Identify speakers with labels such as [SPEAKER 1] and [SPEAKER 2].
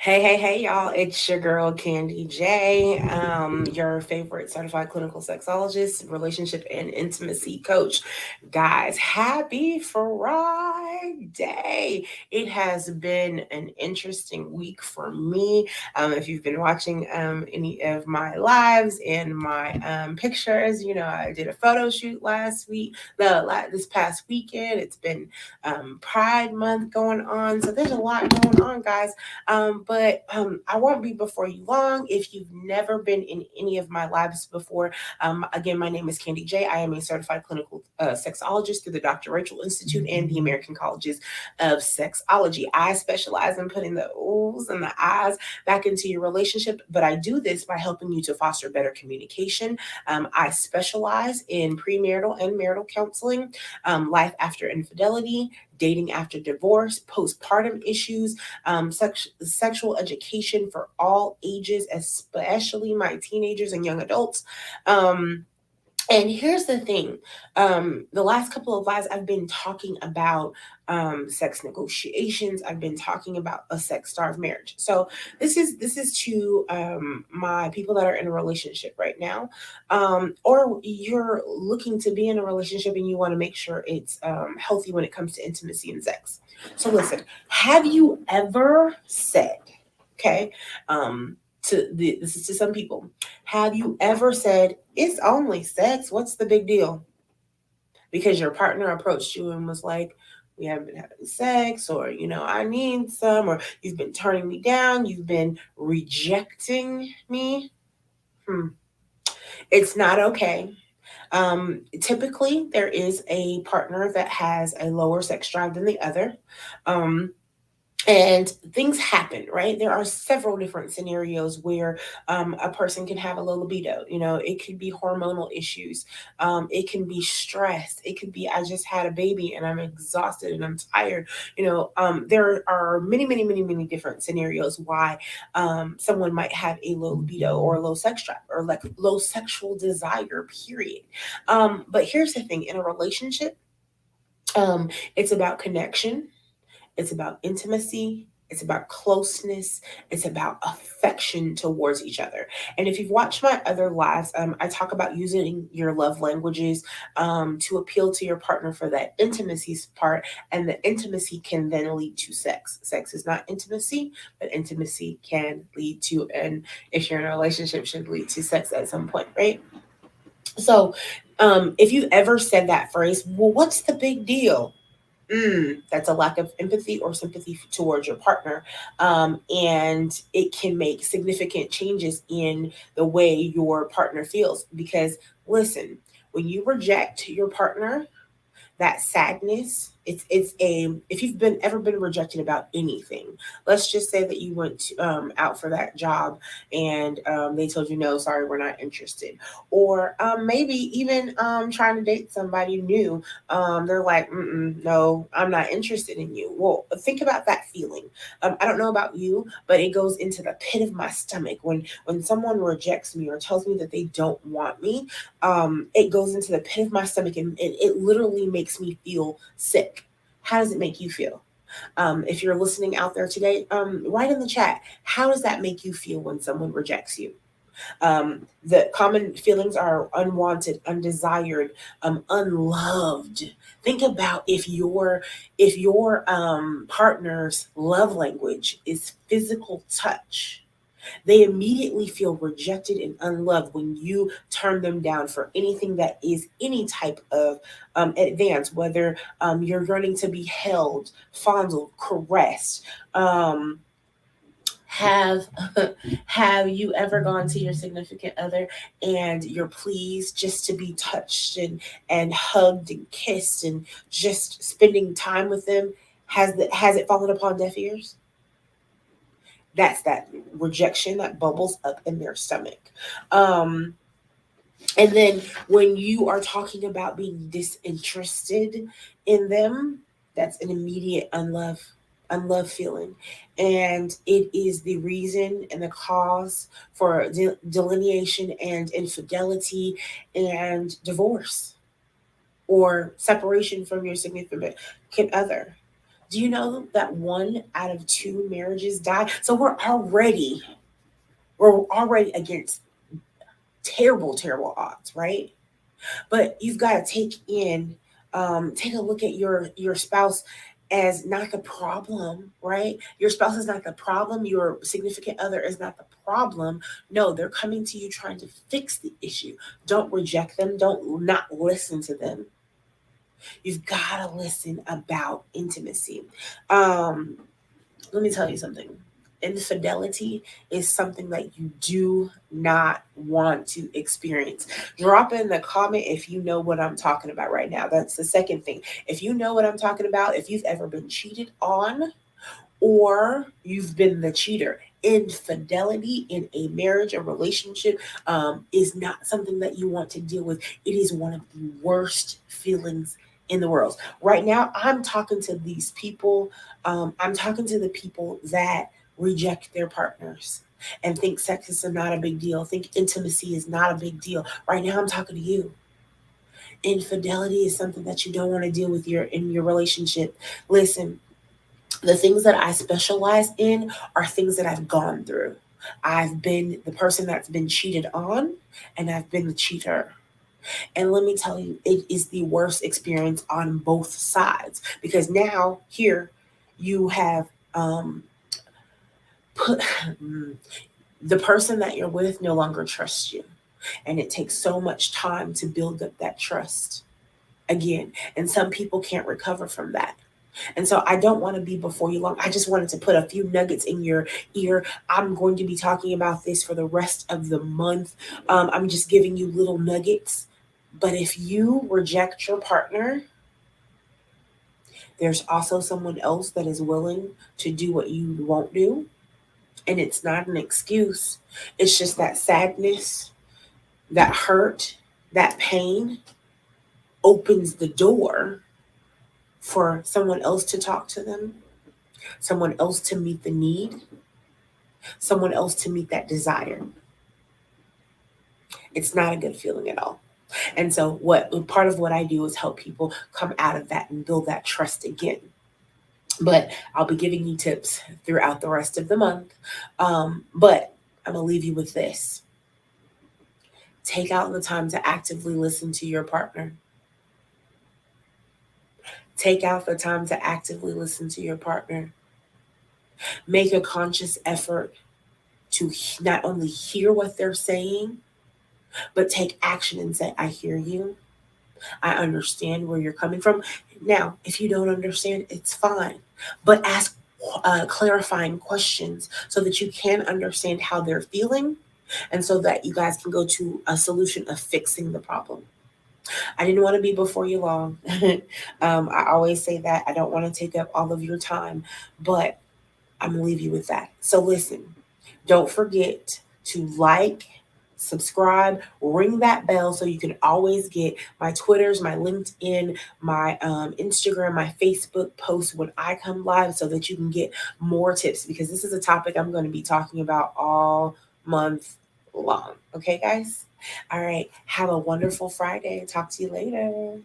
[SPEAKER 1] Hey, y'all. It's your girl, Candy J, your favorite certified clinical sexologist, relationship and intimacy coach. Guys, happy Friday. It has been an interesting week for me. If you've been watching any of my lives and my pictures, I did a photo shoot last week, this past weekend. It's been Pride Month going on. So there's a lot going on, guys. But I won't be before you long. If you've never been in any of my lives before, again, my name is Candy J. I am a certified clinical sexologist through the Dr. Rachel Institute and the American Colleges of Sexology. I specialize in putting the oohs and the ahs back into your relationship, but I do this by helping you to foster better communication. I specialize in premarital and marital counseling, life after infidelity, dating after divorce, postpartum issues, sexual education for all ages, especially my teenagers and young adults. And here's the thing. The last couple of lives, I've been talking about sex negotiations. I've been talking about a sex starved marriage. So this is to my people that are in a relationship right now, or you're looking to be in a relationship and you want to make sure it's healthy when it comes to intimacy and sex. So listen, have you ever said, okay, this is to some people, have you ever said, it's only sex, what's the big deal? Because your partner approached you and was like, we haven't been having sex, or, I need some, or you've been turning me down, you've been rejecting me. It's not okay. Typically, there is a partner that has a lower sex drive than the other. Um, and things happen, right? There are several different scenarios where a person can have a low libido. It could be hormonal issues, it can be stress, it could be I just had a baby and I'm exhausted and I'm tired. There are many different scenarios why someone might have a low libido or a low sex drive or like low sexual desire, period. But here's the thing: in a relationship, it's about connection, it's about intimacy. It's about closeness. It's about affection towards each other. And if you've watched my other lives, I talk about using your love languages to appeal to your partner for that intimacy part. And the intimacy can then lead to sex. Sex is not intimacy, but intimacy can lead to, and if you're in a relationship, should lead to sex at some point, right? So if you ever said that phrase, well, what's the big deal? That's a lack of empathy or sympathy towards your partner. And it can make significant changes in the way your partner feels. Because listen, when you reject your partner, that sadness, it's a, if you've been ever been rejected about anything, let's just say that you went out for that job and they told you, no, sorry, we're not interested. Or maybe even trying to date somebody new, they're like, no, I'm not interested in you. Well, think about that feeling. I don't know about you, but it goes into the pit of my stomach when someone rejects me or tells me that they don't want me. It goes into the pit of my stomach, and it literally makes me feel sick. How does it make you feel? If you're listening out there today, write in the chat. How does that make you feel when someone rejects you? The common feelings are unwanted, undesired, unloved. Think about if your partner's love language is physical touch, they immediately feel rejected and unloved when you turn them down for anything that is any type of advance, whether you're yearning to be held, fondled, caressed. Have have you ever gone to your significant other and you're pleased just to be touched and hugged and kissed and just spending time with them? Has it fallen upon deaf ears? That's that rejection that bubbles up in their stomach. Um, and then when you are talking about being disinterested in them, that's an immediate unlove feeling. And it is the reason and the cause for delineation and infidelity and divorce or separation from your significant other. Do you know that 1 out of 2 marriages die? So we're already against terrible, terrible odds, right? But you've got to take a look at your spouse as not the problem, right? Your spouse is not the problem. Your significant other is not the problem. No, they're coming to you trying to fix the issue. Don't reject them. Don't not listen to them. You've got to listen about intimacy. Um, Let me tell you something. Infidelity is something that you do not want to experience. Drop in the comment if you know what I'm talking about right now. That's the second thing. If you know what I'm talking about, if you've ever been cheated on, or you've been the cheater. Infidelity in a marriage or relationship is not something that you want to deal with. It is one of the worst feelings in the world. Right now, I'm talking to these people. I'm talking to the people that reject their partners and think sex is not a big deal, think intimacy is not a big deal. Right now, I'm talking to you. Infidelity is something that you don't want to deal with in your relationship. Listen, the things that I specialize in are things that I've gone through. I've been the person that's been cheated on, and I've been the cheater. And let me tell you, it is the worst experience on both sides because now here you have put the person that you're with no longer trusts you. And it takes so much time to build up that trust again. And some people can't recover from that. And so I don't want to be before you long. I just wanted to put a few nuggets in your ear. I'm going to be talking about this for the rest of the month. I'm just giving you little nuggets. But if you reject your partner, there's also someone else that is willing to do what you won't do. And it's not an excuse, it's just that sadness, that hurt, that pain opens the door for someone else to talk to them, someone else to meet the need, someone else to meet that desire. It's not a good feeling at all. And so what part of what I do is help people come out of that and build that trust again. But I'll be giving you tips throughout the rest of the month. But I'm gonna leave you with this. Take out the time to actively listen to your partner. Take out the time to actively listen to your partner. Make a conscious effort to not only hear what they're saying, but take action and say, I hear you. I understand where you're coming from. Now, if you don't understand, it's fine. But ask clarifying questions so that you can understand how they're feeling and so that you guys can go to a solution of fixing the problem. I didn't want to be before you long. I always say that. I don't want to take up all of your time, but I'm going to leave you with that. So listen, don't forget to like, subscribe, ring that bell so you can always get my Twitters, my LinkedIn, my Instagram, my Facebook posts when I come live so that you can get more tips because this is a topic I'm going to be talking about all month long. Okay, guys? All right. Have a wonderful Friday. Talk to you later.